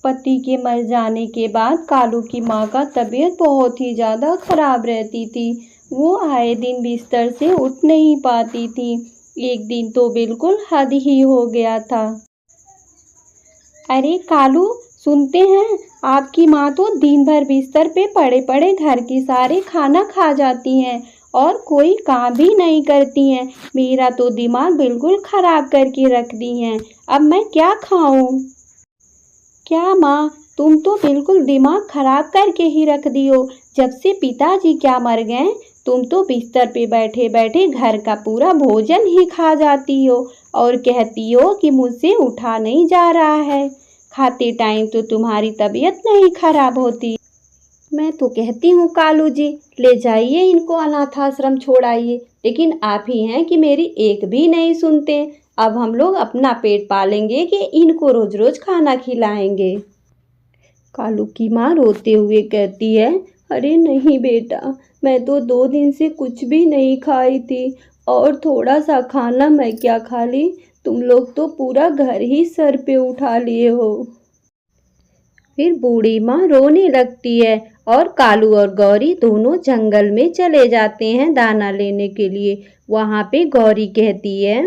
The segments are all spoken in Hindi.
पति के मर जाने के बाद कालू की माँ का तबीयत बहुत ही ज़्यादा खराब रहती थी। वो आए दिन बिस्तर से उठ नहीं पाती थी। एक दिन तो बिल्कुल हद ही हो गया था। अरे कालू, सुनते हैं आपकी माँ तो दिन भर बिस्तर पे पड़े पड़े घर के सारे खाना खा जाती हैं और कोई काम भी नहीं करती हैं। मेरा तो दिमाग बिल्कुल खराब करके रख दी हैं। अब मैं क्या खाऊं? क्या माँ, तुम तो बिल्कुल दिमाग खराब करके ही रख दी हो। जब से पिताजी क्या मर गए, तुम तो बिस्तर पे बैठे बैठे घर का पूरा भोजन ही खा जाती हो और कहती हो कि मुझसे उठा नहीं जा रहा है। खाते टाइम तो तुम्हारी तबीयत नहीं खराब होती। मैं तो कहती हूँ कालू जी, ले जाइए इनको अनाथ आश्रम छोड़ाइए, लेकिन आप ही हैं कि मेरी एक भी नहीं सुनते। अब हम लोग अपना पेट पालेंगे कि इनको रोज रोज खाना खिलाएंगे। कालू की माँ रोते हुए कहती है, अरे नहीं बेटा, मैं तो 2 दिन से कुछ भी नहीं खाई थी और थोड़ा सा खाना मैं क्या खा ली, तुम लोग तो पूरा घर ही सर पे उठा लिए हो। फिर बूढ़ी माँ रोने लगती है और कालू और गौरी दोनों जंगल में चले जाते हैं दाना लेने के लिए। वहाँ पे गौरी कहती है,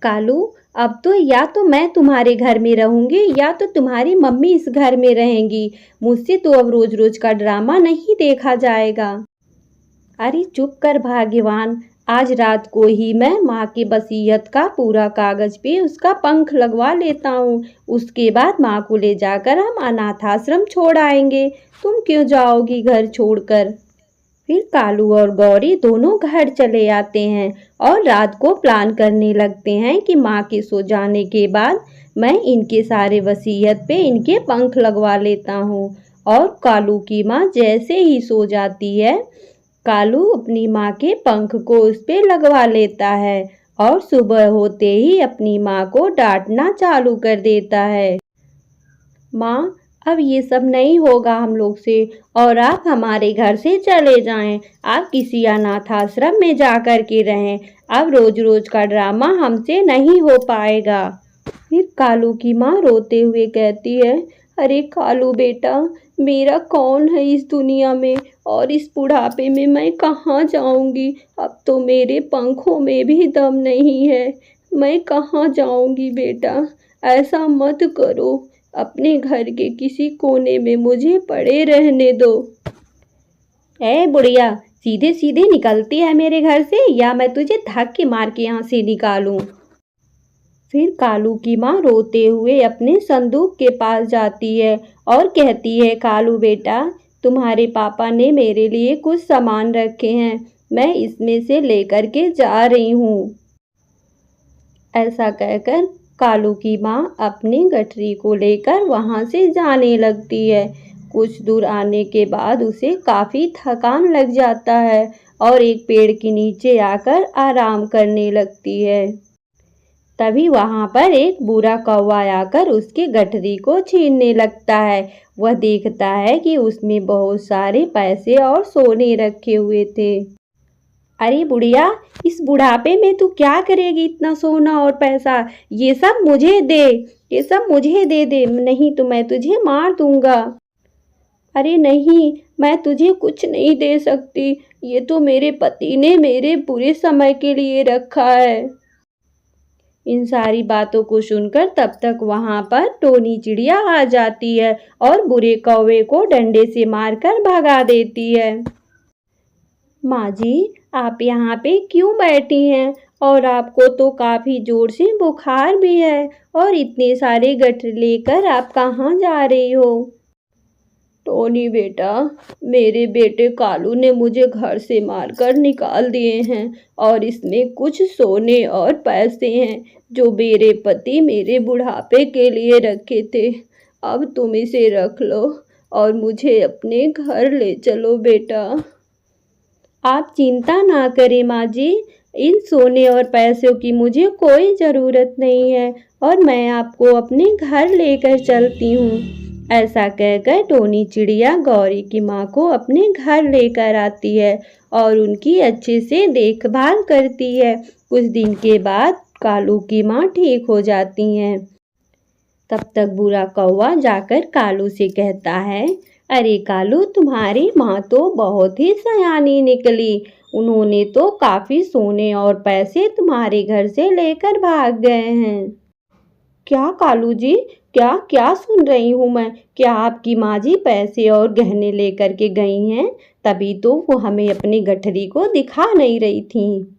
कालू, अब तो या तो मैं तुम्हारे घर में रहूंगी या तो तुम्हारी मम्मी इस घर में रहेंगी। मुझसे तो अब रोज रोज का ड्रामा नहीं देखा जाएगा। अरे चुप कर भाग्यवान, आज रात को ही मैं माँ की वसीयत का पूरा कागज पे उसका पंख लगवा लेता हूँ। उसके बाद माँ को ले जाकर हम अनाथ आश्रम छोड़ आएंगे। तुम क्यों जाओगी घर छोड़कर? फिर कालू और गौरी दोनों घर चले आते हैं और रात को प्लान करने लगते हैं कि माँ के सो जाने के बाद मैं इनके सारे वसीयत पे इनके पंख लगवा लेता हूँ। और कालू की माँ जैसे ही सो जाती है, कालू अपनी माँ के पंख को उस पे लगवा लेता है और सुबह होते ही अपनी माँ को डांटना चालू कर देता है। माँ, अब ये सब नहीं होगा हम लोग से और आप हमारे घर से चले जाएं। आप किसी अनाथ आश्रम में जा कर के रहें। अब रोज रोज का ड्रामा हमसे नहीं हो पाएगा। फिर कालू की माँ रोते हुए कहती है, अरे कालू बेटा, मेरा कौन है इस दुनिया में और इस बुढ़ापे में मैं कहाँ जाऊंगी? अब तो मेरे पंखों में भी दम नहीं है। मैं कहाँ जाऊंगी बेटा? ऐसा मत करो, अपने घर के किसी कोने में मुझे पड़े रहने दो। ए बुढ़िया, सीधे सीधे निकलती है मेरे घर से या मैं तुझे धक्के मार के यहाँ से निकालूं? फिर कालू की माँ रोते हुए अपने संदूक के पास जाती है और कहती है, कालू बेटा, तुम्हारे पापा ने मेरे लिए कुछ सामान रखे हैं, मैं इसमें से लेकर के जा रही हूँ। ऐसा कहकर कालू की माँ अपनी गठरी को लेकर वहाँ से जाने लगती है। कुछ दूर आने के बाद उसे काफ़ी थकान लग जाता है और एक पेड़ के नीचे आकर आराम करने लगती है। तभी वहाँ पर एक बुरा कौवा आकर उसकी गठरी को छीनने लगता है। वह देखता है कि उसमें बहुत सारे पैसे और सोने रखे हुए थे। अरे बुढ़िया, इस बुढ़ापे में तू क्या करेगी इतना सोना और पैसा? ये सब मुझे दे, ये सब मुझे दे दे, नहीं तो मैं तुझे मार दूंगा। अरे नहीं, मैं तुझे कुछ नहीं दे सकती, ये तो मेरे पति ने मेरे बुरे समय के लिए रखा है। इन सारी बातों को सुनकर तब तक वहां पर टोनी चिड़िया आ जाती है और बुरे कौवे को डंडे से मारकर भगा देती है। माँ जी, आप यहाँ पे क्यों बैठी हैं? और आपको तो काफ़ी जोर से बुखार भी है और इतने सारे गठरी लेकर आप कहाँ जा रही हो? टोनी बेटा, मेरे बेटे कालू ने मुझे घर से मारकर निकाल दिए हैं और इसमें कुछ सोने और पैसे हैं जो मेरे पति मेरे बुढ़ापे के लिए रखे थे। अब तुम इसे रख लो और मुझे अपने घर ले चलो बेटा। आप चिंता ना करें माँ जी, इन सोने और पैसों की मुझे कोई ज़रूरत नहीं है और मैं आपको अपने घर लेकर चलती हूँ। ऐसा कहकर टोनी चिड़िया गौरी की माँ को अपने घर लेकर आती है और उनकी अच्छे से देखभाल करती है। कुछ दिन के बाद कालू की माँ ठीक हो जाती हैं। तब तक बुरा कौवा जाकर कालू से कहता है, अरे कालू, तुम्हारी माँ तो बहुत ही सयानी निकली। उन्होंने तो काफ़ी सोने और पैसे तुम्हारे घर से लेकर भाग गए हैं। क्या कालू जी, क्या क्या सुन रही हूँ मैं? क्या आपकी माँ जी पैसे और गहने लेकर के गई हैं? तभी तो वो हमें अपनी गठरी को दिखा नहीं रही थी।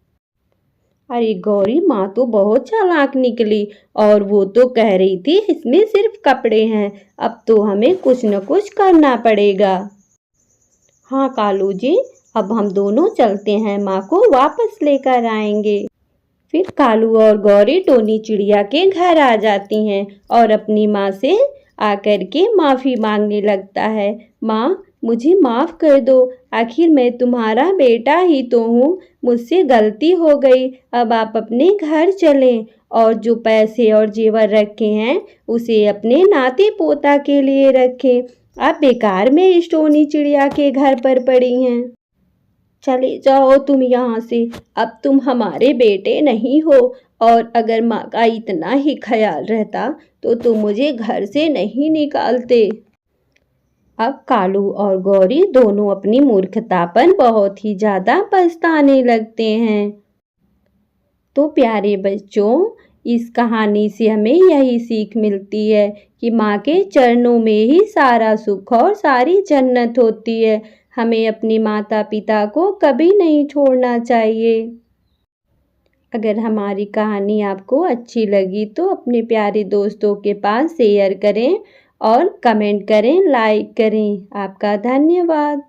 अरे गौरी, माँ तो बहुत चालाक निकली और वो तो कह रही थी इसमें सिर्फ कपड़े हैं। अब तो हमें कुछ न कुछ करना पड़ेगा। हाँ कालू जी, अब हम दोनों चलते हैं, माँ को वापस लेकर आएंगे। फिर कालू और गौरी टोनी चिड़िया के घर आ जाती हैं और अपनी माँ से आकर के माफ़ी मांगने लगता है। माँ, मुझे माफ़ कर दो, आखिर मैं तुम्हारा बेटा ही तो हूँ, मुझसे गलती हो गई। अब आप अपने घर चलें और जो पैसे और जेवर रखे हैं उसे अपने नाती पोता के लिए रखें। आप बेकार में इस टोनी चिड़िया के घर पर पड़ी हैं। चले जाओ तुम यहाँ से, अब तुम हमारे बेटे नहीं हो। और अगर माँ का इतना ही ख्याल रहता तो तुम मुझे घर से नहीं निकालते। अब कालू और गौरी दोनों अपनी मूर्खता पर बहुत ही ज़्यादा पछताने लगते हैं। तो प्यारे बच्चों, इस कहानी से हमें यही सीख मिलती है कि माँ के चरणों में ही सारा सुख और सारी जन्नत होती है। हमें अपने माता पिता को कभी नहीं छोड़ना चाहिए। अगर हमारी कहानी आपको अच्छी लगी तो अपने प्यारे दोस्तों के पास शेयर करें और कमेंट करें, लाइक करें। आपका धन्यवाद।